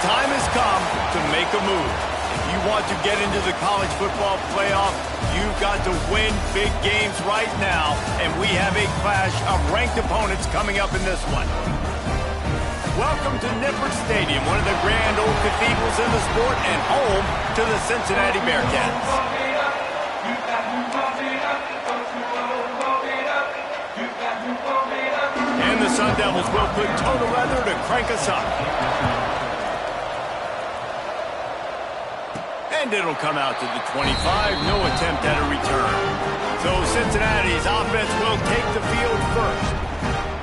time has come to make a move. If you want to get into the college football playoff, you've got to win big games right now, and we have a clash of ranked opponents coming up in this one. Welcome to Nippert Stadium, one of the grand old cathedrals in the sport and home to the Cincinnati Bearcats. And the Sun Devils will put total leather to crank us up. And it'll come out to the 25, no attempt at a return. So Cincinnati's offense will take the field first.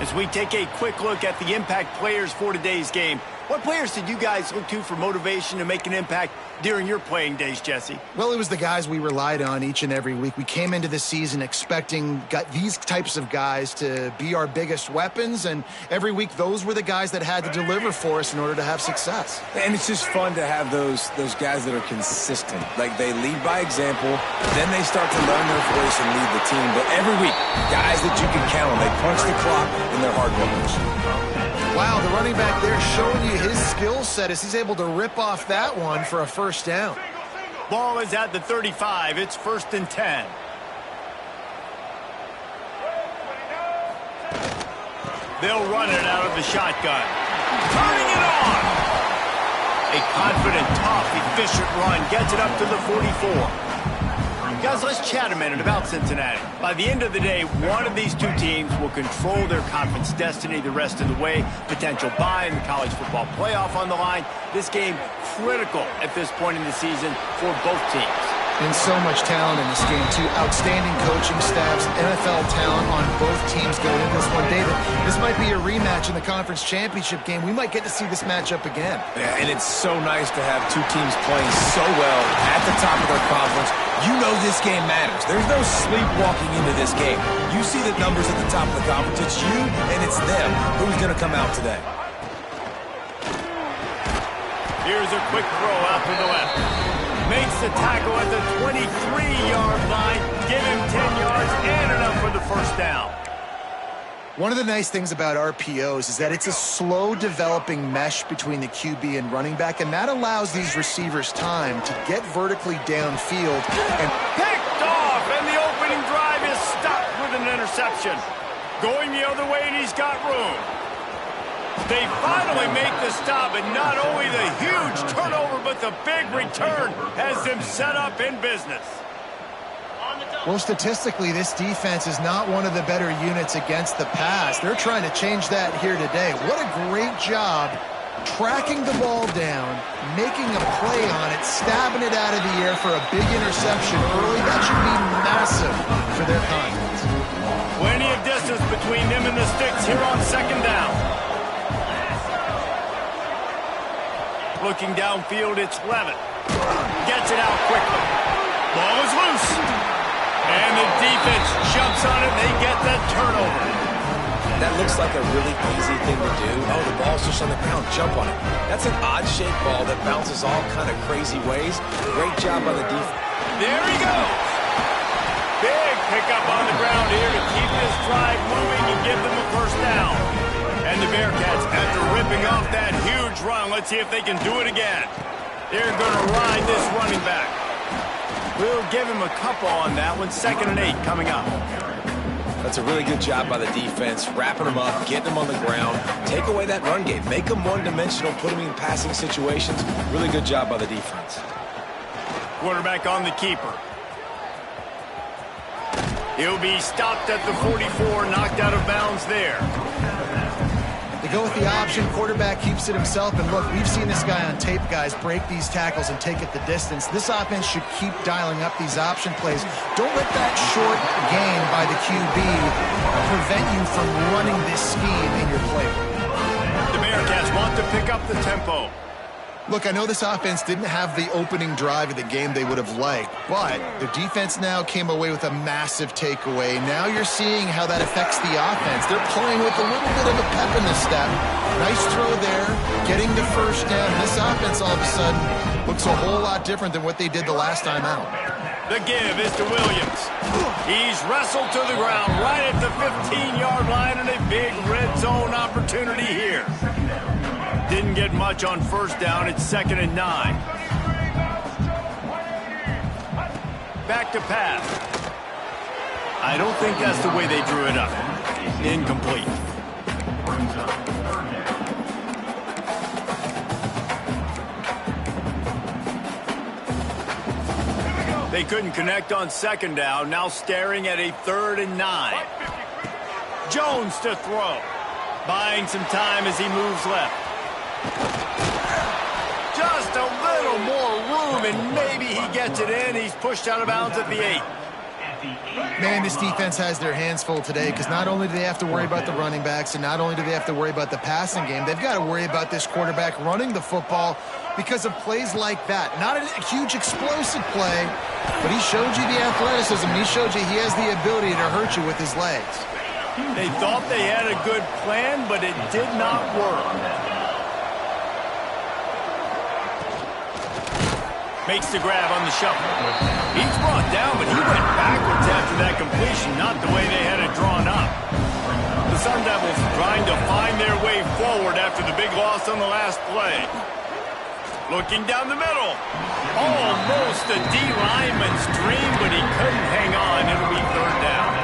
As we take a quick look at the impact players for today's game, what players did you guys look to for motivation to make an impact during your playing days, Jesse? Well, it was the guys we relied on each and every week. We came into the season expecting these types of guys to be our biggest weapons, and every week those were the guys that had to deliver for us in order to have success. And it's just fun to have those guys that are consistent. Like, they lead by example, then they start to learn their voice and lead the team. But every week, guys that you can count on, they punch the clock and they're hard workers. Wow, the running back there showing you his skill set as he's able to rip off that one for a first down. Ball is at the 35. It's 1st and 10. They'll run it out of the shotgun. Turning it on. A confident, tough, efficient run gets it up to the 44. Guys, let's chat a minute about Cincinnati. By the end of the day, one of these two teams will control their conference destiny the rest of the way. Potential bye in the college football playoff on the line. This game critical at this point in the season for both teams. And so much talent in this game, too. Outstanding coaching staffs, NFL talent on both teams going into this one. David, this might be a rematch in the conference championship game. We might get to see this matchup again. Yeah, and it's so nice to have two teams playing so well at the top of their conference. You know this game matters. There's no sleepwalking into this game. You see the numbers at the top of the conference. It's you and it's them. Who's going to come out today? Here's a quick throw out to the left. Makes the tackle at the 23-yard line. Give him 10 yards and enough for the first down. One of the nice things about RPOs is that it's a slow developing mesh between the QB and running back, and that allows these receivers time to get vertically downfield. And picked off, and the opening drive is stopped with an interception. Going the other way, and he's got room. They finally make the stop, and not only the huge turnover, but the big return has them set up in business. Well, statistically, this defense is not one of the better units against the pass. They're trying to change that here today. What a great job tracking the ball down, making a play on it, stabbing it out of the air for a big interception early. That should be massive for their confidence. Plenty of distance between them and the sticks here on 2nd down. Looking downfield, it's Levitt. Gets it out quickly. Ball is loose. And the defense jumps on it. They get that turnover. That looks like a really easy thing to do. Oh, the ball's just on the ground. Jump on it. That's an odd-shaped ball that bounces all kind of crazy ways. Great job by the defense. There he goes. Big pickup on the ground here to keep this drive moving and give them a first down. And the Bearcats, after ripping off that huge run, let's see if they can do it again. They're going to ride this running back. We'll give him a couple on that one. 2nd and 8 coming up. That's a really good job by the defense, wrapping them up, getting them on the ground. Take away that run game. Make them one-dimensional, put them in passing situations. Really good job by the defense. Quarterback on the keeper. He'll be stopped at the 44, knocked out of bounds there. They go with the option. Quarterback keeps it himself. And look, we've seen this guy on tape, guys, break these tackles and take it the distance. This offense should keep dialing up these option plays. Don't let that short gain by the QB prevent you from running this scheme in your playbook. The Bearcats want to pick up the tempo. Look, I know this offense didn't have the opening drive of the game they would have liked, but the defense now came away with a massive takeaway. Now you're seeing how that affects the offense. They're playing with a little bit of a pep in the step. Nice throw there, getting the first down. This offense all of a sudden looks a whole lot different than what they did the last time out. The give is to Williams. He's wrestled to the ground right at the 15-yard line, and a big red zone opportunity here. Didn't get much on first down. It's 2nd and 9. Back to pass. I don't think that's the way they drew it up. Incomplete. They couldn't connect on 2nd down. Now staring at a 3rd and 9. Jones to throw. Buying some time as he moves left. Just a little more room, and maybe he gets it in. He's pushed out of bounds at the 8. Man, this defense has their hands full today because not only do they have to worry about the running backs and not only do they have to worry about the passing game, they've got to worry about this quarterback running the football because of plays like that. Not a huge explosive play, but he showed you the athleticism. He showed you he has the ability to hurt you with his legs. They thought they had a good plan, but it did not work. Makes the grab on the shuffle. He's brought down, but he went backwards after that completion, not the way they had it drawn up. The Sun Devils trying to find their way forward after the big loss on the last play. Looking down the middle. Almost a D lineman's dream, but he couldn't hang on. It'll be 3rd down.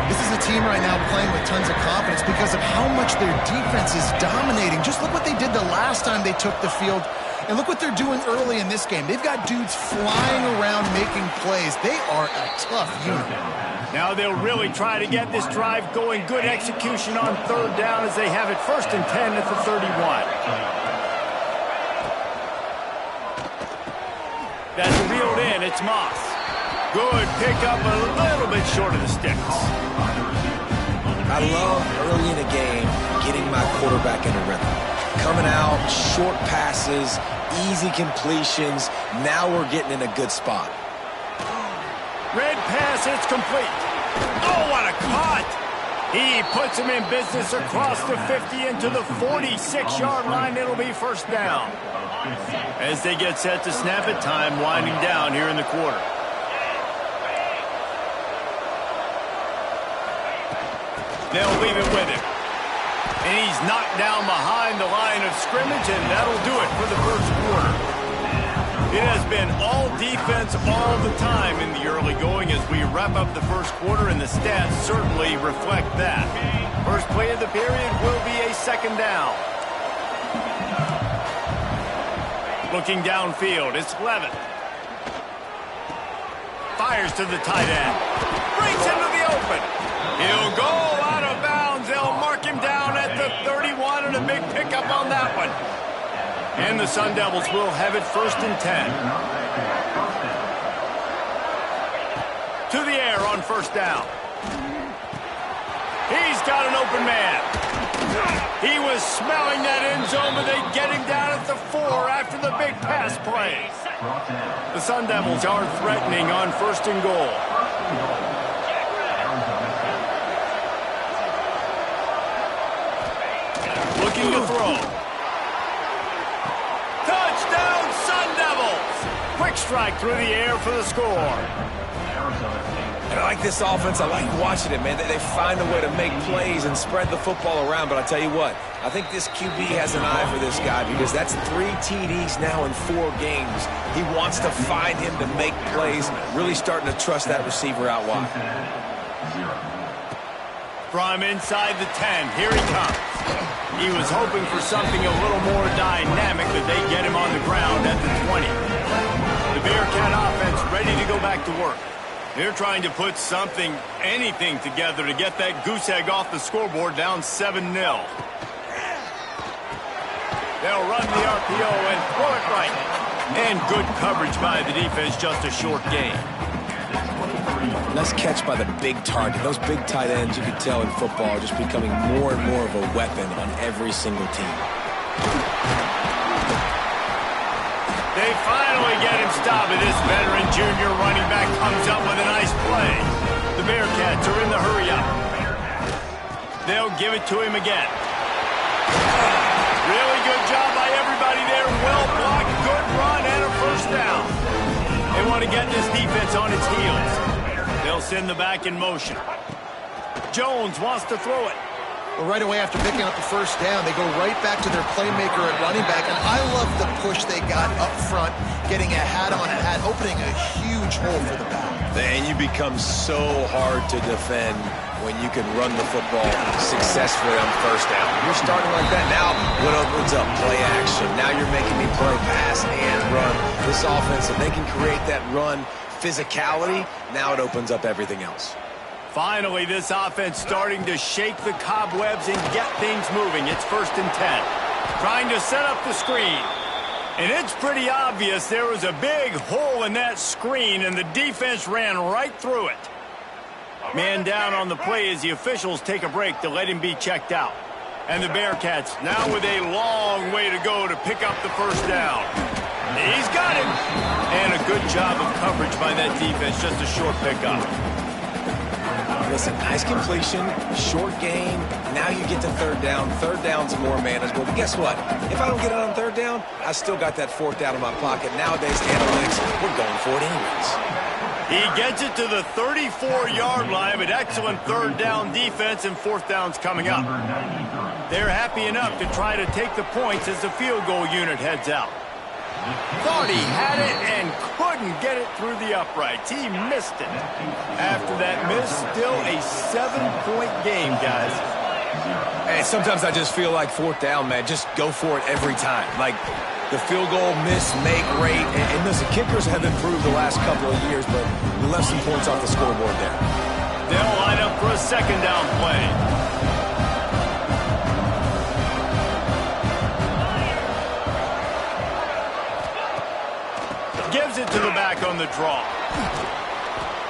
This is a team right now playing with tons of confidence because of how much their defense is dominating. Just look what they did the last time they took the field. And look what they're doing early in this game. They've got dudes flying around making plays. They are a tough unit. Now they'll really try to get this drive going. Good execution on 3rd down as they have it 1st and 10 at the 31. That's reeled in. It's Moss. Good pickup, a little bit short of the sticks. I love early in the game getting my quarterback in a rhythm. Coming out, short passes, easy completions. Now we're getting in a good spot. Red pass, it's complete. Oh, what a cut! He puts him in business across the 50 into the 46-yard line. It'll be 1st down. As they get set to snap it, time winding down here in the quarter. They'll leave it with him. And he's knocked down behind the line of scrimmage, and that'll do it for the 1st quarter. It has been all defense all the time in the early going as we wrap up the 1st quarter, and the stats certainly reflect that. First play of the period will be a 2nd down. Looking downfield, it's Levin. Fires to the tight end. Brings him to the open. He'll go out of bounds. They'll mark him down at the 31, and a big pickup on that one. And the Sun Devils will have it 1st and 10. To the air on 1st down. He's got an open man. He was smelling that end zone, but they get him down at the 4 after the big pass play. The Sun Devils are threatening on 1st and goal. Looking to throw. Touchdown, Sun Devils! Quick strike through the air for the score. And I like this offense. I like watching it, man. They find a way to make plays and spread the football around. But I tell you what, I think this QB has an eye for this guy because that's 3 TDs now in 4 games. He wants to find him to make plays, really starting to trust that receiver out wide. From inside the 10, here he comes. He was hoping for something a little more dynamic, but they get him on the ground at the 20. The Bearcat offense ready to go back to work. They're trying to put something, anything together to get that goose egg off the scoreboard down 7-0. They'll run the RPO and throw it right. And good coverage by the defense, just a short gain. Nice catch by the big target. Those big tight ends, you can tell in football, are just becoming more and more of a weapon on every single team. They finally get him stopped, and this veteran junior running back comes up with a nice play. The Bearcats are in the hurry-up. They'll give it to him again. Really good job by everybody there. Well blocked, good run, and a 1st down. They want to get this defense on its heels. They'll send the back in motion. Jones wants to throw it. Well, right away after picking up the first down, they go right back to their playmaker at running back. And I love the push they got up front, getting a hat on a hat, opening a huge hole for the back. And you become so hard to defend when you can run the football successfully on first down. You're starting like that. Now what opens up? Play action. Now you're making me play pass and run. This offense, if they can create that run physicality, now it opens up everything else. Finally, this offense starting to shake the cobwebs and get things moving. It's 1st and 10. Trying to set up the screen. And it's pretty obvious there was a big hole in that screen, and the defense ran right through it. Man down on the play as the officials take a break to let him be checked out. And the Bearcats now with a long way to go to pick up the first down. He's got him. And a good job of coverage by that defense, just a short pickup. Listen, nice completion, short gain. Now you get to third down. Third down's more manageable. But guess what? If I don't get it on third down, I still got that fourth down in my pocket. Nowadays, analytics, we're going for it anyways. He gets it to the 34-yard line, but excellent third down defense, and fourth down's coming up. They're happy enough to try to take the points as the field goal unit heads out. Thought he had it and couldn't get it through the uprights. He missed it. After that miss, still a 7-point game, guys. And sometimes I just feel like fourth down, man. Just go for it every time. Like the field goal miss, make rate. And listen, kickers have improved the last couple of years, but we left some points off the scoreboard there. They'll line up for a second down play. Gives it to the back on the draw.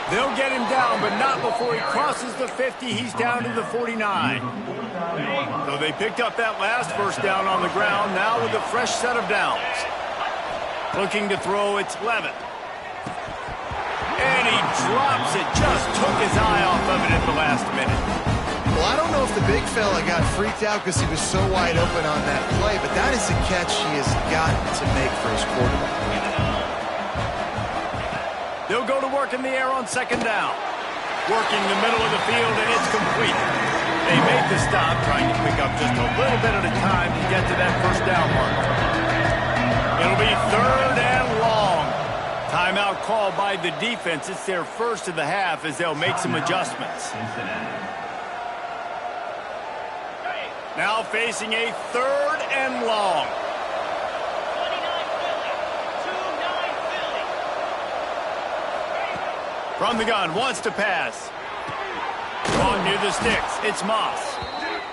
They'll get him down, but not before he crosses the 50. He's down to the 49. So they picked up that last first down on the ground, now with a fresh set of downs. Looking to throw, it's Levitt. And he drops it, just took his eye off of it at the last minute. Well, I don't know if the big fella got freaked out because he was so wide open on that play, but that is a catch he has got to make for his quarterback. They'll go to work in the air on second down. Working the middle of the field, and it's complete. They make the stop, trying to pick up just a little bit at a time to get to that first down mark. It'll be third and long. Timeout called by the defense. It's their first of the half as they'll make some adjustments. Now facing a third and long. From the gun, wants to pass. Caught near the sticks. It's Moss.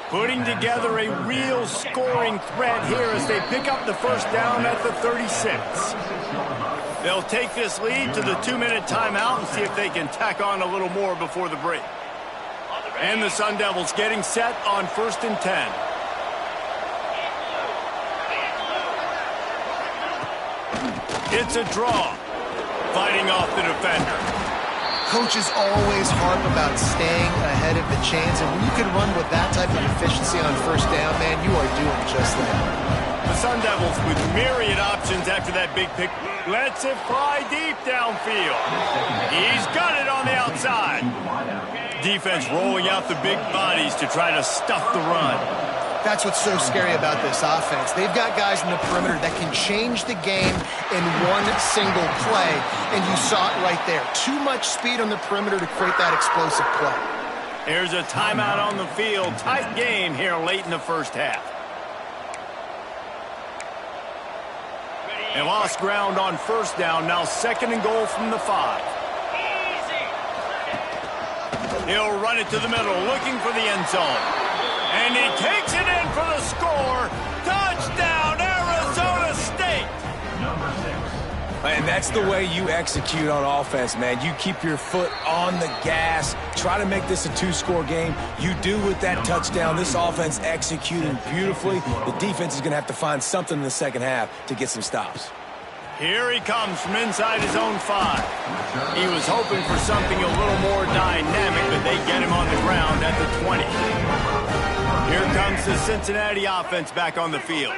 Putting together a real scoring threat here as they pick up the first down at the 36. They'll take this lead to the 2-minute timeout and see if they can tack on a little more before the break. And the Sun Devils getting set on 1st and 10. It's a draw. Fighting off the defender. Coaches always harp about staying ahead of the chains, and when you can run with that type of efficiency on first down, man, you are doing just that. The Sun Devils with myriad options after that big pick. Lets it fly deep downfield. He's got it on the outside. Defense rolling out the big bodies to try to stuff the run. That's what's so scary about this offense. They've got guys in the perimeter that can change the game in one single play, and you saw it right there. Too much speed on the perimeter to create that explosive play. Here's a timeout on the field. Tight game here late in the first half. They lost ground on first down. Now 2nd and goal from the 5. He'll run it to the middle, looking for the end zone. And he takes it in for the score. Touchdown, Arizona State. And that's the way you execute on offense, man. You keep your foot on the gas. Try to make this a 2-score game. You do with that touchdown. This offense executing beautifully. The defense is going to have to find something in the second half to get some stops. Here he comes from inside his own 5. He was hoping for something a little more dynamic, but they get him on the ground at the 20. Here comes the Cincinnati offense back on the field.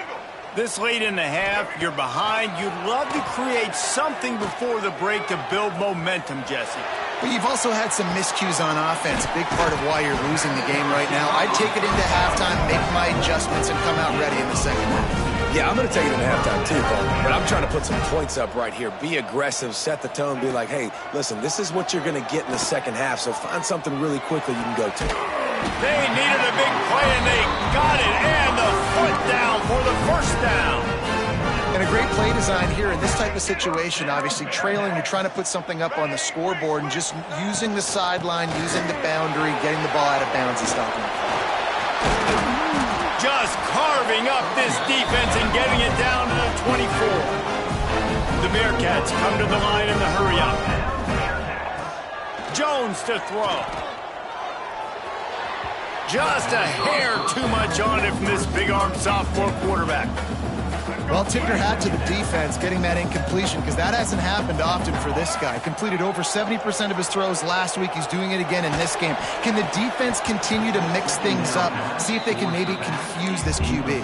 This late in the half, you're behind. You'd love to create something before the break to build momentum, Jesse. But you've also had some miscues on offense, a big part of why you're losing the game right now. I'd take it into halftime, make my adjustments, and come out ready in the second half. Yeah, I'm going to take it into halftime too, Paul. But I'm trying to put some points up right here. Be aggressive, set the tone, be like, hey, listen, this is what you're going to get in the second half, so find something really quickly you can go to. They needed a big play, and they got it, and the foot down for the first down. And a great play design here in this type of situation, obviously trailing, you're trying to put something up on the scoreboard and just using the sideline, using the boundary, getting the ball out of bounds and stopping it. Just carving up this defense and getting it down to the 24. The Bearcats come to the line in the hurry-up. Jones to throw. Just a hair too much on it from this big-armed sophomore quarterback. Well, tip your hat to the defense getting that incompletion because that hasn't happened often for this guy. Completed over 70% of his throws last week. He's doing it again in this game. Can the defense continue to mix things up, see if they can maybe confuse this QB?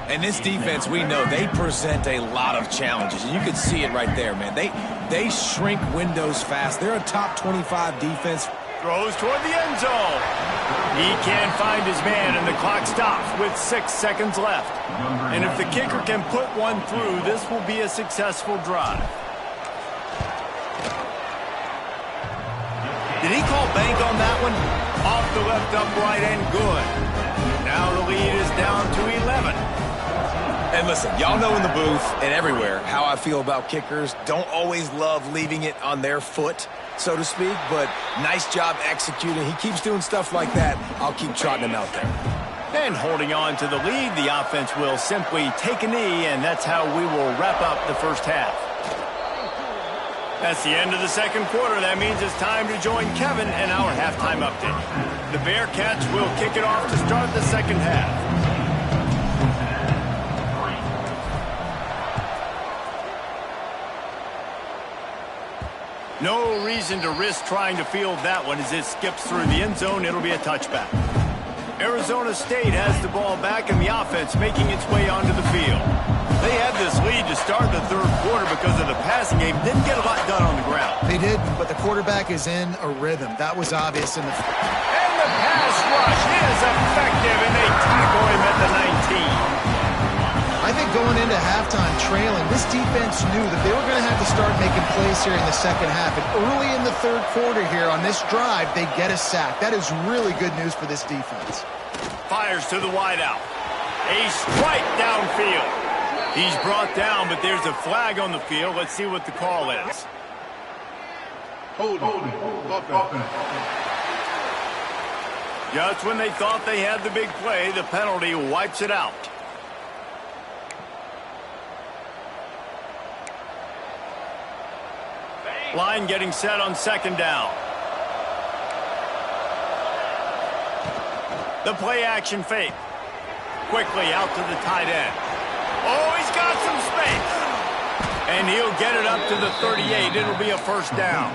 And this defense, we know, they present a lot of challenges. And you can see it right there, man. They shrink windows fast. They're a top 25 defense. Throws toward the end zone. He can't find his man, and the clock stops with 6 seconds left. And if the kicker can put one through, this will be a successful drive. Did he call bank on that one? Off the left upright and good. Now the lead is down to 11. And listen, y'all know in the booth and everywhere how I feel about kickers. Don't always love leaving it on their foot, so to speak, but nice job executing. He keeps doing stuff like that. I'll keep trotting him out there. And holding on to the lead, the offense will simply take a knee, and that's how we will wrap up the first half. That's the end of the second quarter. That means it's time to join Kevin in our halftime update. The Bearcats will kick it off to start the second half. No reason to risk trying to field that one as it skips through the end zone. It'll be a touchback. Arizona State has the ball back and the offense making its way onto the field. They had this lead to start the third quarter because of the passing game. Didn't get a lot done on the ground. They did, but the quarterback is in a rhythm. That was obvious in the... And the pass rush is effective, and they tackle him at the 19. I think going into halftime trailing, this defense knew that they were going to have to start making plays here in the second half. And early in the third quarter here on this drive, they get a sack. That is really good news for this defense. Fires to the wideout. A strike downfield. He's brought down, but there's a flag on the field. Let's see what the call is. Hold on. Just when they thought they had the big play, the penalty wipes it out. Line getting set on second down. The play action fake. Quickly out to the tight end. Oh, he's got some space. And he'll get it up to the 38. It'll be a first down.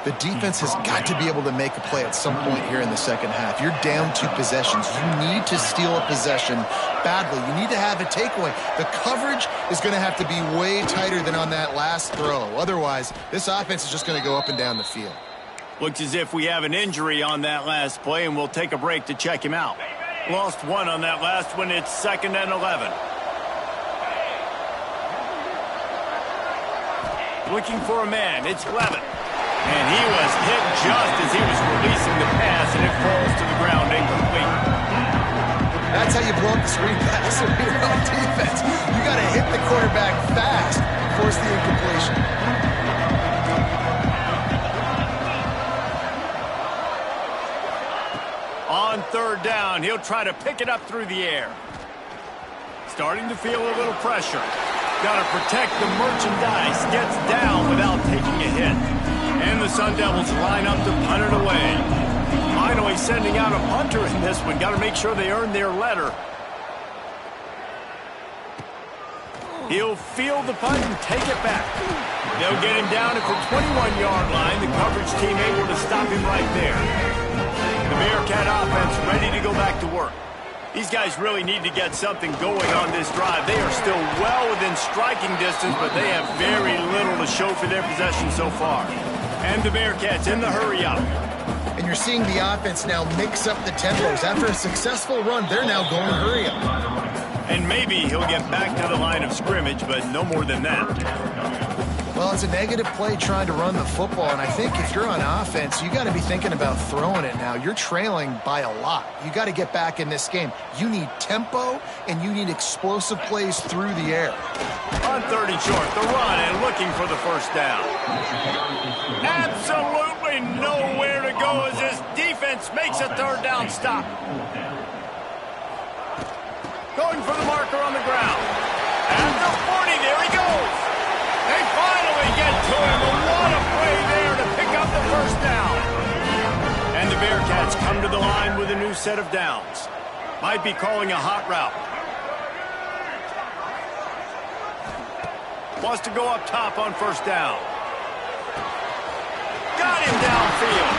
The defense has got to be able to make a play at some point here in the second half. You're down 2 possessions. You need to steal a possession badly. You need to have a takeaway. The coverage is going to have to be way tighter than on that last throw. Otherwise, this offense is just going to go up and down the field. Looks as if we have an injury on that last play, and we'll take a break to check him out. Lost one on that last one. It's 2nd and 11. Looking for a man. It's Levin. And he was hit just as he was releasing the pass, and it falls to the ground incomplete. That's how you blow up the screen pass when you're on defense. You got to hit the quarterback fast and force the incompletion. On third down, he'll try to pick it up through the air. Starting to feel a little pressure. Got to protect the merchandise. Gets down without taking a hit. And the Sun Devils line up to punt it away. Finally sending out a punter in this one. Got to make sure they earn their letter. He'll field the punt and take it back. They'll get him down at the 21-yard line. The coverage team able to stop him right there. The Bearcat offense ready to go back to work. These guys really need to get something going on this drive. They are still well within striking distance, but they have very little to show for their possession so far. And the Bearcats in the hurry-up. And you're seeing the offense now mix up the tempos. After a successful run, they're now going hurry-up. And maybe he'll get back to the line of scrimmage, but no more than that. Well, it's a negative play trying to run the football, and I think if you're on offense, you got to be thinking about throwing it now. You're trailing by a lot. You got to get back in this game. You need tempo, and you need explosive plays through the air. On 30 short, the run and looking for the first down. Absolutely nowhere to go as this defense makes a third down stop. Going for the marker on the ground. At the 40, there he goes. They finally get to him. What a play there to pick up the first down. And the Bearcats come to the line with a new set of downs. Might be calling a hot route. Wants to go up top on first down. Got him downfield.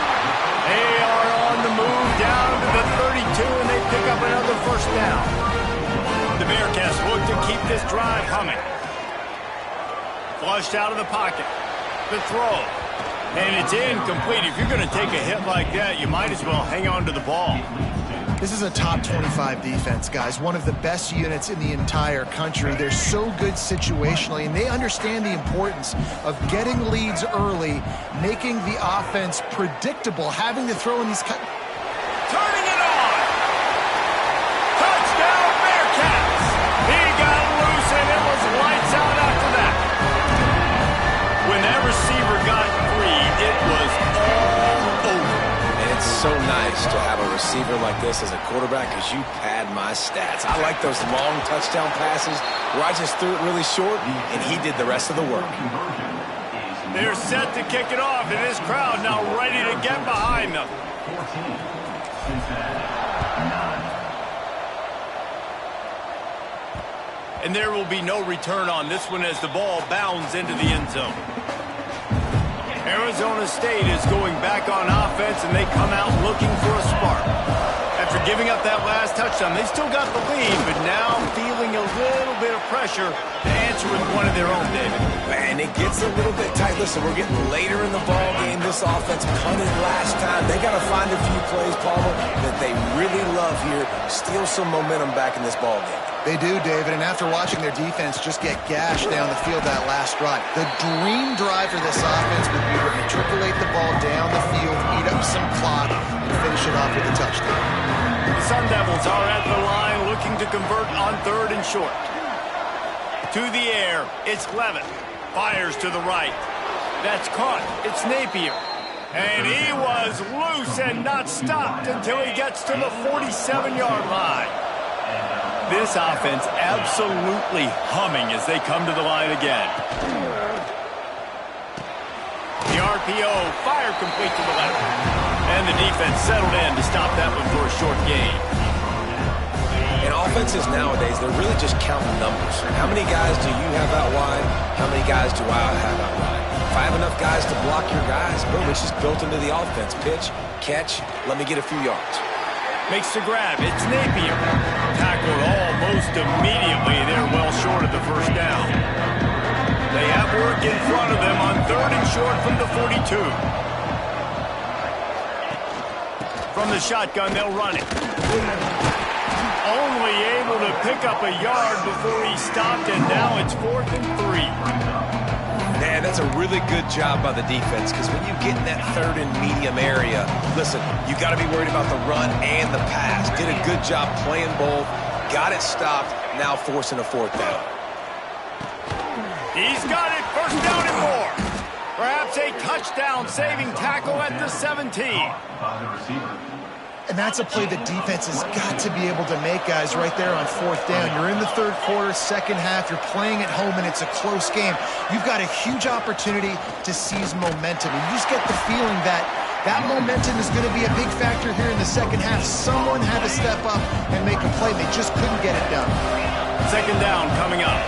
They are on the move down to the 32, and they pick up another first down. The Bearcats look to keep this drive humming. Flushed out of the pocket. The throw. And it's incomplete. If you're going to take a hit like that, you might as well hang on to the ball. This is a top 25 defense, guys. One of the best units in the entire country. They're so good situationally, and they understand the importance of getting leads early, making the offense predictable, having to throw in these... Turning it on! Touchdown, Bearcats! He got loose, and it was lights out after that. When that receiver got free, it was all over. It's so nice to have a receiver like this as a quarterback because you pad my stats. I like those long touchdown passes where I just threw it really short and he did the rest of the work. They're set to kick it off, and this crowd now ready to get behind them. And there will be no return on this one as the ball bounds into the end zone. Arizona State is going back on offense, and they come out looking for a spark. After giving up that last touchdown, they still got the lead, but now feeling a little bit of pressure to answer with one of their own, David. Man, it gets a little bit tight. Listen, we're getting later in the ball game. This offense punted last time. They got to find a few plays, Palmer, that they really love here. Steal some momentum back in this ball game. They do, David, and after watching their defense just get gashed down the field that last drive, the dream drive for this offense would be to matriculate the ball down the field, eat up some clock, and finish it off with a touchdown. The Sun Devils are at the line looking to convert on third and short. To the air, it's Levitt. Fires to the right. That's caught. It's Napier. And he was loose and not stopped until he gets to the 47-yard line. This offense absolutely humming as they come to the line again. The RPO, fire complete to the left. And the defense settled in to stop that one for a short gain. In offenses nowadays, they're really just counting numbers. How many guys do you have out wide? How many guys do I have out wide? If I have enough guys to block your guys, boom, it's just built into the offense. Pitch, catch, let me get a few yards. Makes the grab. It's Napier. Tackled almost immediately. They're well short of the first down. They have work in front of them on third and short from the 42. From the shotgun, they'll run it. Only able to pick up a yard before he stopped, and now it's 4th and 3. Man, that's a really good job by the defense because when you get in that third and medium area, listen, you got to be worried about the run and the pass. Did a good job playing both, got it stopped, now forcing a fourth down. He's got it, first down and more. Perhaps a touchdown-saving tackle at the 17. And that's a play the defense has got to be able to make, guys, right there on fourth down. You're in the third quarter, second half. You're playing at home, and it's a close game. You've got a huge opportunity to seize momentum. And you just get the feeling that that momentum is going to be a big factor here in the second half. Someone had to step up and make a play. They just couldn't get it done. Second down coming up.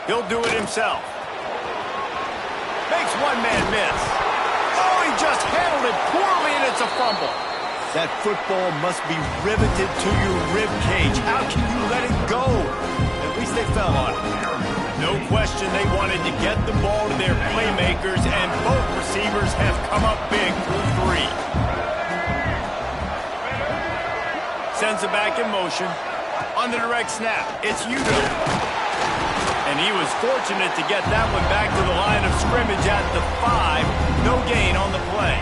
He'll do it himself. Makes one man miss. Oh, he just handled it poorly, and it's a fumble. That football must be riveted to your rib cage. How can you let it go? At least they fell on it. No question they wanted to get the ball to their playmakers, and both receivers have come up big through 3. Sends it back in motion. On the direct snap, it's Udo. And he was fortunate to get that one back to the line of scrimmage at the 5. No gain on the play.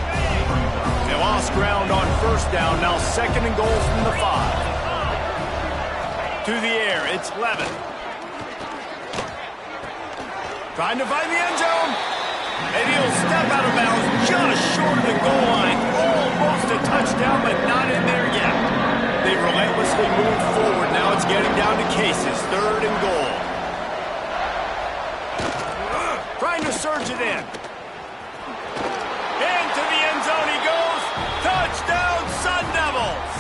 They lost ground on first down. Now 2nd and goal from the 5. To the air, it's Levin. Trying to find the end zone. And he'll step out of bounds just short of the goal line. Almost a touchdown, but not in there yet. They've relentlessly moved forward. Now it's getting down to cases. 3rd and goal. Trying to surge it in. Into the end zone he goes. Touchdown, Sun Devils.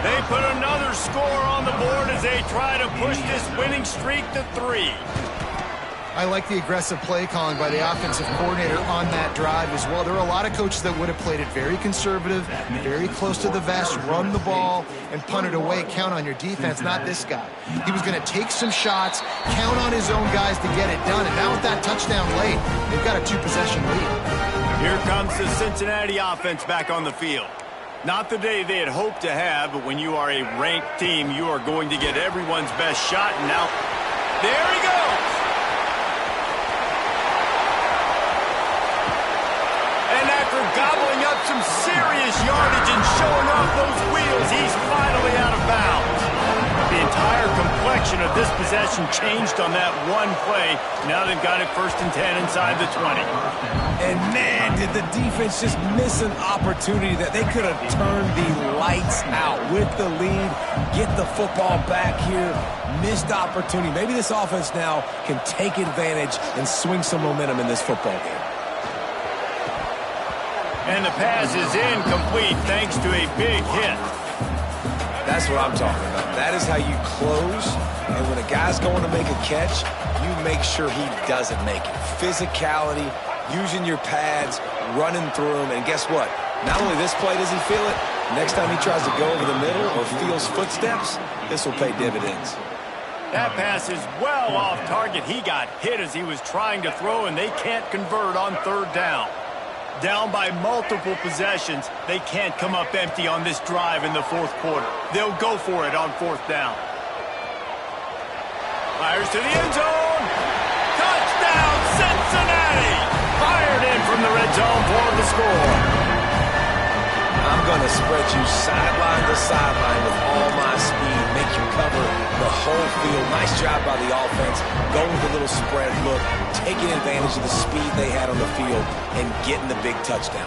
They put another score on the board as they try to push this winning streak to 3. I like the aggressive play calling by the offensive coordinator on that drive as well. There are a lot of coaches that would have played it very conservative, very close to the vest, run the ball, and punt it away. Count on your defense, not this guy. He was going to take some shots, count on his own guys to get it done, and now with that touchdown late, they've got a 2-possession lead. Here comes the Cincinnati offense back on the field. Not the day they had hoped to have, but when you are a ranked team, you are going to get everyone's best shot, and now there he goes. Gobbling up some serious yardage and showing off those wheels, he's finally out of bounds. The entire complexion of this possession changed on that one play. Now they've got it 1st and 10 inside the 20. And man, did the defense just miss an opportunity that they could have turned the lights out with the lead, get the football back here. Missed opportunity. Maybe this offense now can take advantage and swing some momentum in this football game. And the pass is incomplete thanks to a big hit. That's what I'm talking about. That is how you close. And when a guy's going to make a catch, you make sure he doesn't make it. Physicality, using your pads, running through them. And guess what? Not only this play does he feel it, next time he tries to go over the middle or feels footsteps, this will pay dividends. That pass is well off target. He got hit as he was trying to throw, and they can't convert on 3rd down. Down by multiple possessions, they can't come up empty on this drive in the 4th quarter. They'll go for it on 4th down. Fires to the end zone. Touchdown, Cincinnati! Fired in from the red zone for the score. I'm going to spread you sideline to sideline with all my speed, make you cover the whole field. Nice job by the offense, going with a little spread look, taking advantage of the speed they had on the field, and getting the big touchdown.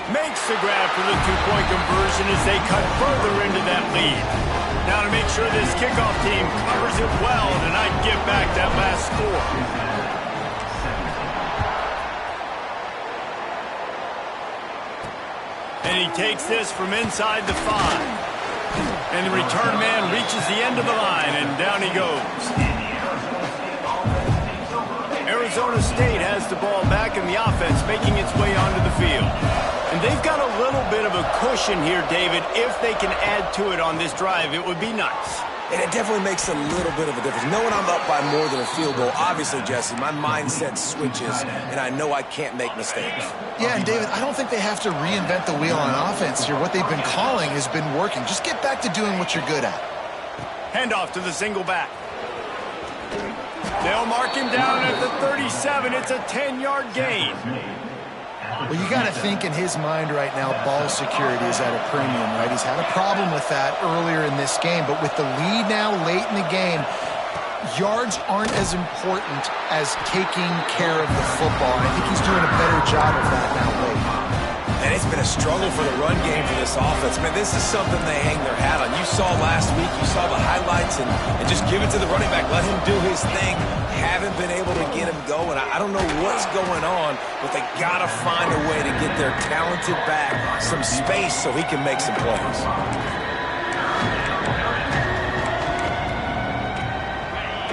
Makes the grab for the 2-point conversion as they cut further into that lead. Now to make sure this kickoff team covers it well tonight, give back that last score. And he takes this from inside the 5. And the return man reaches the end of the line, and down he goes. Arizona State has the ball back, and the offense making its way onto the field. And they've got a little bit of a cushion here, David. If they can add to it on this drive, it would be nice. And it definitely makes a little bit of a difference. Knowing I'm up by more than a field goal, obviously, Jesse, my mindset switches, and I know I can't make mistakes. Yeah, and David, I don't think they have to reinvent the wheel on offense here. What they've been calling has been working. Just get back to doing what you're good at. Handoff to the single back. They'll mark him down at the 37. It's a 10-yard gain. Well, you got to think in his mind right now, ball security is at a premium, right? He's had a problem with that earlier in this game, but with the lead now late in the game, yards aren't as important as taking care of the football. And I think he's doing a better job of that now late. And it's been a struggle for the run game for this offense. Man, this is something they hang their hat on. You saw last week, you saw the highlights, and just give it to the running back. Let him do his thing. Haven't been able to get him going. I don't know what's going on, but they got to find a way to get their talented back some space so he can make some plays.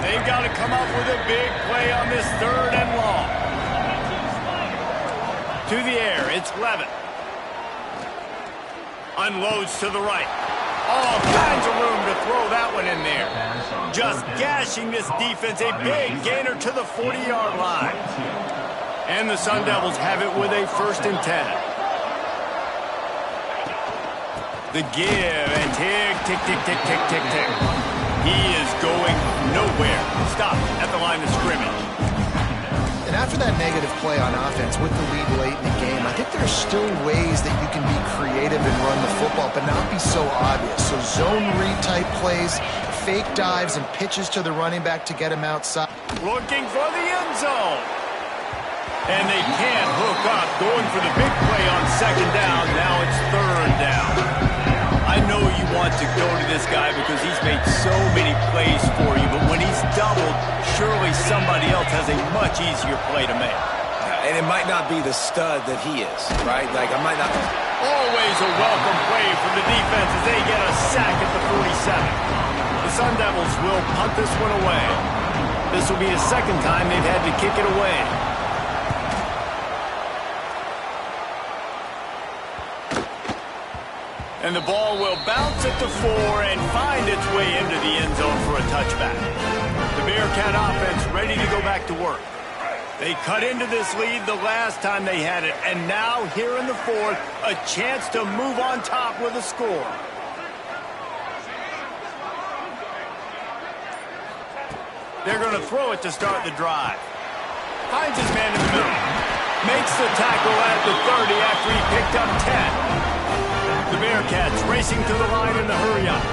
They've got to come up with a big play on this 3rd and long. To the air, it's Levin. Unloads to the right. All kinds of room to throw that one in there. just gashing this defense. A big gainer to the 40-yard line. And the Sun Devils have it with a 1st and 10. The give, and tick, tick, tick, tick, tick, tick, tick. He is going nowhere. Stop at the line of scrimmage. And after that negative play on offense with the lead late in the game, I think there's still ways that you can be creative and run the football, but not be so obvious. So zone read type plays, fake dives, and pitches to the running back to get him outside. Looking for the end zone. And they can't hook up. Going for the big play on 2nd down. Now it's 3rd down. I know you want to go to this guy because he's made so many plays for you, but when he's doubled, surely somebody else has a much easier play to make. And it might not be the stud that he is, right? Like, I might not... Always a welcome play from the defense as they get a sack at the 47. The Sun Devils will punt this one away. This will be the 2nd time they've had to kick it away. And the ball will bounce at the 4 and find its way into the end zone for a touchback. The Bearcat offense ready to go back to work. They cut into this lead the last time they had it, and now here in the 4th, a chance to move on top with a score. They're going to throw it to start the drive. Finds his man in the middle. Makes the tackle at the 30 after he picked up 10. The Bearcats racing to the line in the hurry-up.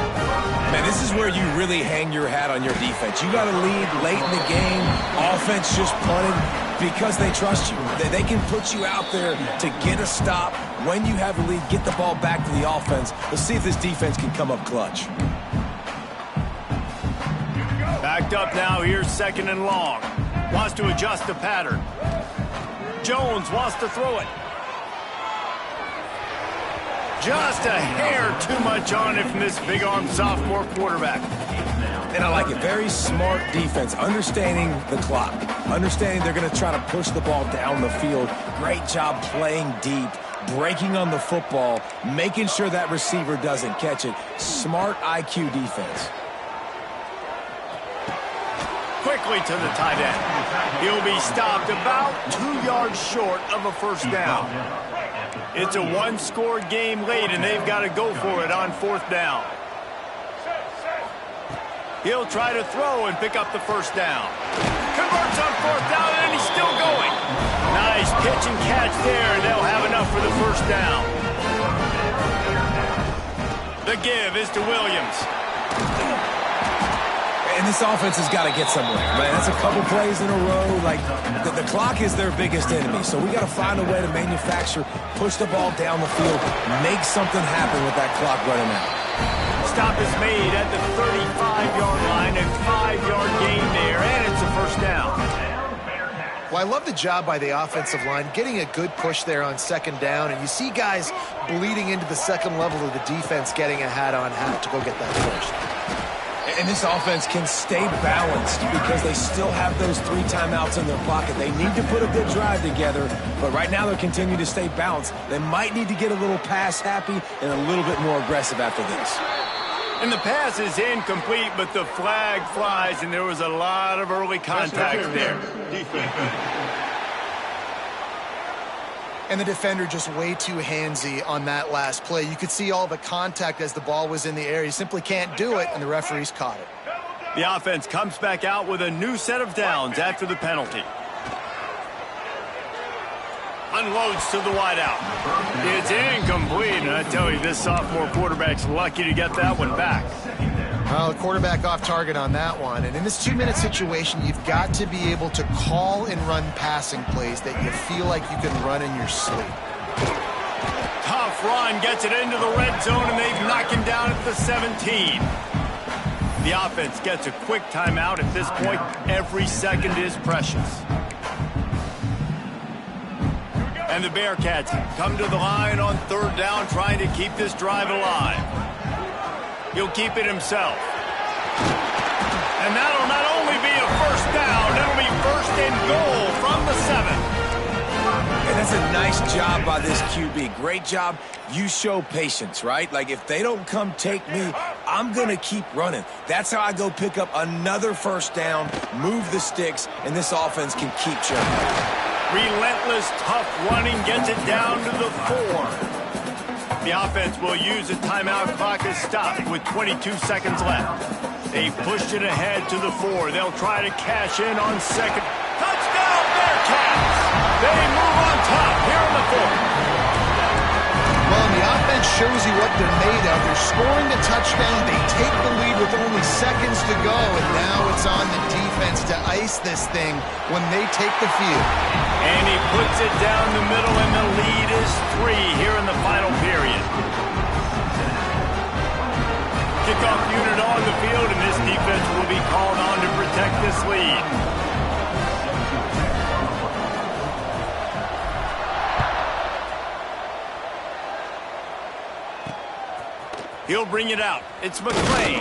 Man, this is where you really hang your hat on your defense. You got to lead late in the game. Offense just punted because they trust you. They can put you out there to get a stop. When you have a lead, get the ball back to the offense. Let's see if this defense can come up clutch. Backed up now. Here's 2nd and long. Wants to adjust the pattern. Jones wants to throw it. Just a hair too much on it from this big-armed sophomore quarterback. And I like it. Very smart defense. Understanding the clock. Understanding they're going to try to push the ball down the field. Great job playing deep. Breaking on the football. Making sure that receiver doesn't catch it. Smart IQ defense. Quickly to the tight end. He'll be stopped about 2 yards short of a 1st down. It's a one-score game late, and they've got to go for it on 4th down. He'll try to throw and pick up the 1st down. Converts on 4th down, and he's still going. Nice pitch and catch there, and they'll have enough for the 1st down. The give is to Williams. And this offense has got to get somewhere. Man, that's a couple plays in a row. Like, the clock is their biggest enemy. So we got to find a way to manufacture, push the ball down the field, make something happen with that clock running out. Stop is made at the 35-yard line, a 5-yard gain there, and it's a 1st down. Well, I love the job by the offensive line, getting a good push there on 2nd down, and you see guys bleeding into the 2nd level of the defense getting a hat-on-hat to go get that first. And this offense can stay balanced because they still have those 3 timeouts in their pocket. They need to put a good drive together, but right now they're continuing to stay balanced. They might need to get a little pass happy and a little bit more aggressive after this. And the pass is incomplete, but the flag flies, and there was a lot of early contact there. And the defender just way too handsy on that last play. You could see all the contact as the ball was in the air. He simply can't do it, and the referees caught it. The offense comes back out with a new set of downs after the penalty. Unloads to the wideout. It's incomplete, and I tell you, this sophomore quarterback's lucky to get that one back. Well, the quarterback off target on that one. And in this 2-minute situation, you've got to be able to call and run passing plays that you feel like you can run in your sleep. Tough run, gets it into the red zone, and they've knocked him down at the 17. The offense gets a quick timeout. At this point, every second is precious. And the Bearcats come to the line on 3rd down, trying to keep this drive alive. He'll keep it himself. And that'll not only be a 1st down, it'll be 1st and goal from the 7. And that's a nice job by this QB. Great job. You show patience, right? Like, if they don't come take me, I'm going to keep running. That's how I go pick up another first down, move the sticks, and this offense can keep churning. Relentless, tough running gets it down to the 4. The offense will use a timeout. Clock is stopped with 22 seconds left. They pushed it ahead to the 4. They'll try to cash in on second. Touchdown, Bearcats! They move on top here in the 4th. Well, the offense shows you what they're made of. They're scoring the touchdown. They take the lead with only seconds to go, and now it's on the defense to ice this thing when they take the field. And he puts it down the middle, and the lead is 3 here in the final period. Kickoff unit on the field, and this defense will be called on to protect this lead. He'll bring it out. It's McClain.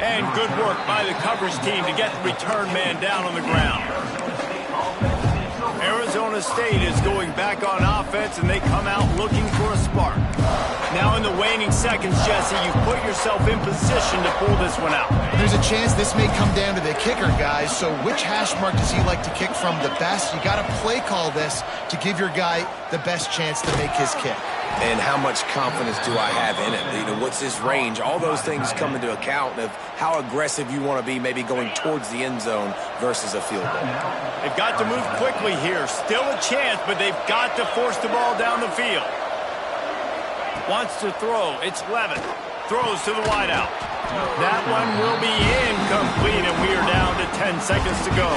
And good work by the coverage team to get the return man down on the ground. Arizona State is going back on offense, and they come out looking for a spark. Now in the waning seconds, Jesse, you've put yourself in position to pull this one out. There's a chance this may come down to the kicker, guys, so which hash mark does he like to kick from the best? You got to play call this to give your guy the best chance to make his kick. And how much confidence do I have in it? You know, what's his range? All those things come into account of how aggressive you want to be, maybe going towards the end zone versus a field goal. They've got to move quickly here. Still a chance, but they've got to force the ball down the field. Wants to throw. It's Levin. Throws to the wideout. That one will be incomplete, and we are down to 10 seconds to go.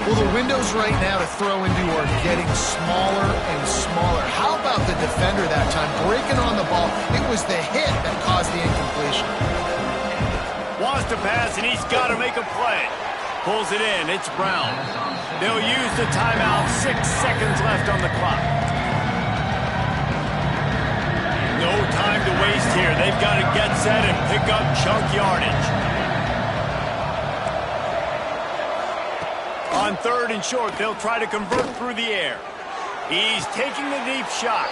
Well, the windows right now to throw into are getting smaller and smaller. How about the defender that time breaking on the ball? It was the hit that caused the incompletion. Wants to pass, and he's got to make a play. Pulls it in. It's Brown. They'll use the timeout. 6 seconds left on the clock. No time to waste here. They've got to get set and pick up chunk yardage. On 3rd and short, they'll try to convert through the air. He's taking the deep shot.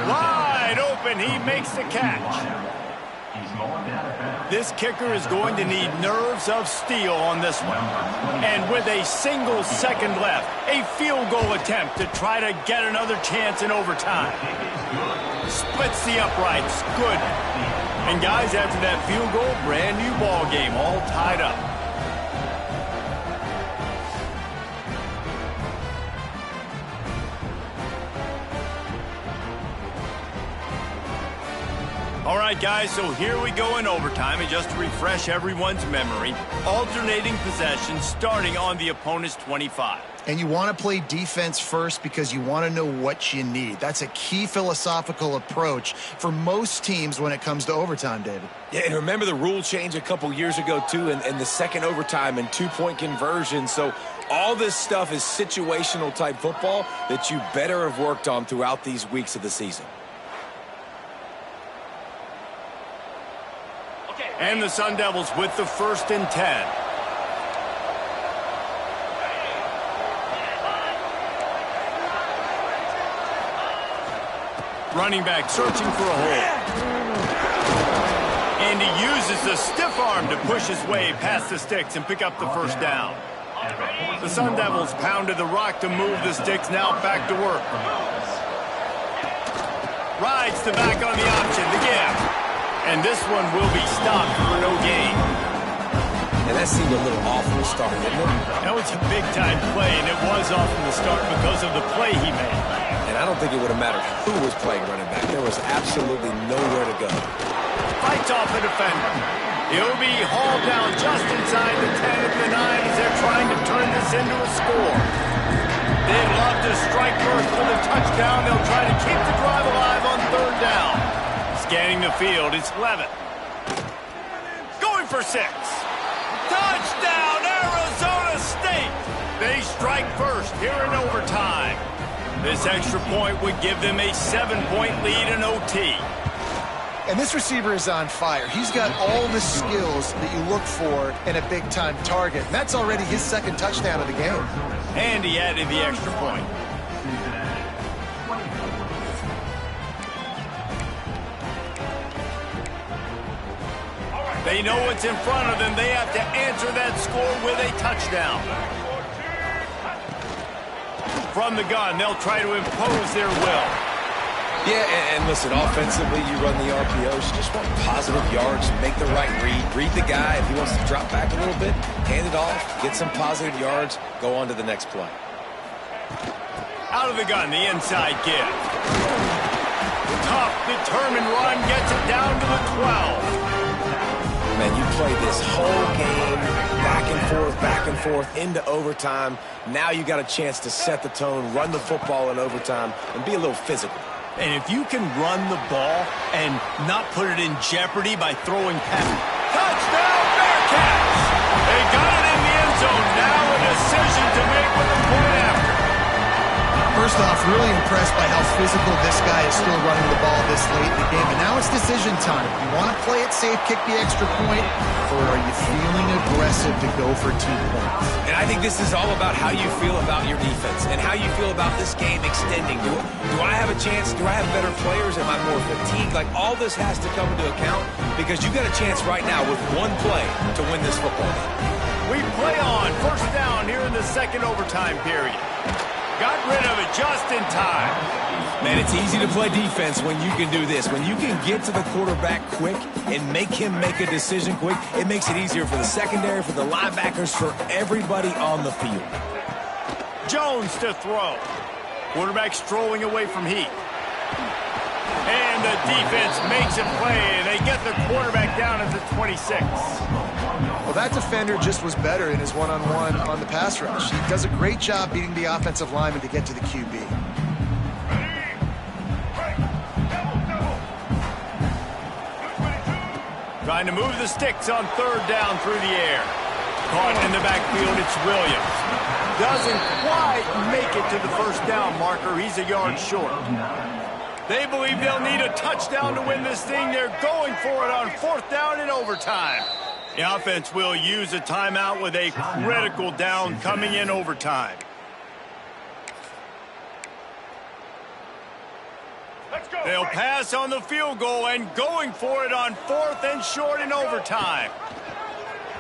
Wide open, he makes the catch. This kicker is going to need nerves of steel on this one. And with a single second left, a field goal attempt to try to get another chance in overtime. Splits the uprights, good. And guys, after that field goal, brand new ball game, all tied up. All right, guys, so here we go in overtime, and just to refresh everyone's memory, alternating possession starting on the opponent's 25. And you want to play defense first because you want to know what you need. That's a key philosophical approach for most teams when it comes to overtime, David. Yeah, and remember the rule change a couple years ago, too, and the second overtime and 2-point conversion. So all this stuff is situational type football that you better have worked on throughout these weeks of the season. And the Sun Devils with the 1st and 10. Running back searching for a hole. And he uses the stiff arm to push his way past the sticks and pick up the first down. The Sun Devils pounded the rock to move the sticks, now back to work. Rides the back on the option, the give. And this one will be stopped for no gain. And that seemed a little off from the start, didn't it? That was a big-time play, and it was off from the start because of the play he made. And I don't think it would have mattered who was playing running back. There was absolutely nowhere to go. Fights off the defender. He'll be hauled down just inside the 10 of the 9 as they're trying to turn this into a score. They'd love to strike first for the touchdown. They'll try to keep the drive alive on 3rd down. Scanning the field, it's Levitt. Going for 6. Touchdown, Arizona State! They strike first here in overtime. This extra point would give them a 7-point lead in OT. And this receiver is on fire. He's got all the skills that you look for in a big-time target. And that's already his 2nd touchdown of the game. And he added the extra point. They know what's in front of them. They have to answer that score with a touchdown. From the gun, they'll try to impose their will. Yeah, and listen, offensively, you run the RPOs. You just want positive yards, make the right read the guy. If he wants to drop back a little bit, hand it off, get some positive yards, go on to the next play. Out of the gun, the inside give. Tough, determined run, gets it down to the 12. Man, you play this whole game back and forth, into overtime. Now you got a chance to set the tone, run the football in overtime, and be a little physical. And if you can run the ball and not put it in jeopardy by throwing passes. Touchdown, Bearcats! They got it in the end zone. Now a decision to make with the point after. First off, really impressed by how physical this guy is still running the ball this late in the game. And now it's decision time. You want to play it safe, kick the extra point, or are you feeling aggressive to go for 2 points? And I think this is all about how you feel about your defense and how you feel about this game extending. Do I have a chance? Do I have better players? Am I more fatigued? Like, all this has to come into account because you got a chance right now with one play to win this football game. We play on first down here in the second overtime period. Got rid of it just in time. Man, it's easy to play defense when you can do this. When you can get to the quarterback quick and make him make a decision quick, it makes it easier for the secondary, for the linebackers, for everybody on the field. Jones to throw. Quarterback strolling away from Heath. And the defense makes a play, and they get the quarterback down at the 26. Well, that defender just was better in his one-on-one on the pass rush. He does a great job beating the offensive lineman to get to the QB. Trying to move the sticks on third down through the air. Caught in the backfield, it's Williams. Doesn't quite make it to the first down marker. He's a yard short. They believe they'll need a touchdown to win this thing. They're going for it on fourth down in overtime. The offense will use a timeout with a critical down coming in overtime. They'll pass on the field goal and going for it on fourth and short in overtime.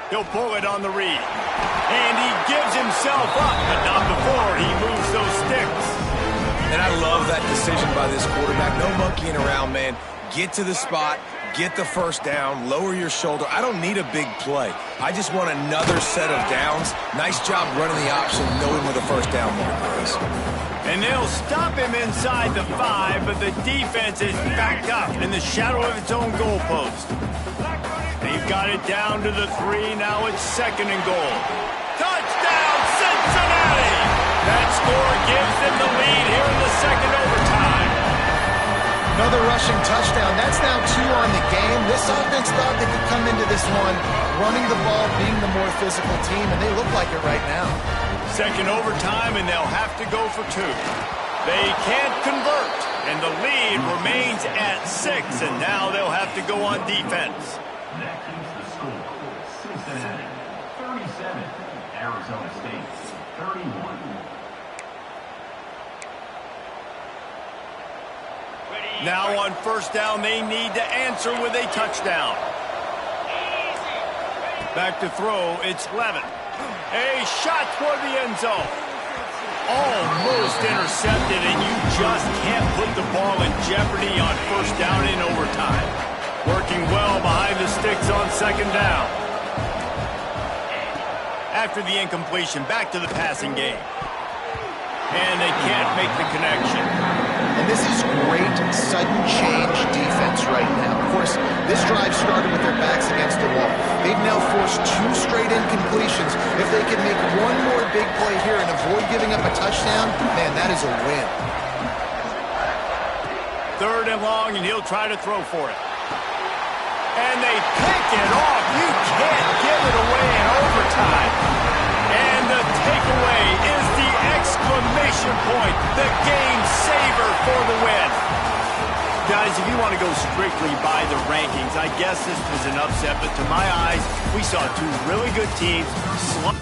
He'll pull it on the read. And he gives himself up, but not before he moves those sticks. And I love that decision by this quarterback. No monkeying around, man. Get to the spot, get the first down, lower your shoulder. I don't need a big play. I just want another set of downs. Nice job running the option, knowing where the first down marker is. And they'll stop him inside the 5, but the defense is backed up in the shadow of its own goalpost. They've got it down to the 3. Now it's second and goal. Touchdown, Cincinnati! That score gives them the lead here in the second overtime. Another rushing touchdown. That's now 2 on the game. This offense thought they could come into this one running the ball, being the more physical team, and they look like it right now. Second overtime, and they'll have to go for 2. They can't convert, and the lead remains at 6, and now they'll have to go on defense. That keeps the score. Cincinnati 37, Arizona State 31. Now on first down, they need to answer with a touchdown. Back to throw, it's Levin. A shot toward the end zone. Almost intercepted, and you just can't put the ball in jeopardy on first down in overtime. Working well behind the sticks on second down. After the incompletion, back to the passing game. And they can't make the connection. And this is great sudden change defense right now. Of course, this drive started with their backs against the wall. They've now forced 2 straight incompletions. If they can make one more big play here and avoid giving up a touchdown, man, that is a win. Third and long, and he'll try to throw for it. And they pick it off. You can't give it away in overtime. And the takeaway is the exclamation point, the game saver for the win. Guys, if you want to go strictly by the rankings, I guess this was an upset, but to my eyes, we saw 2 really good teams slump.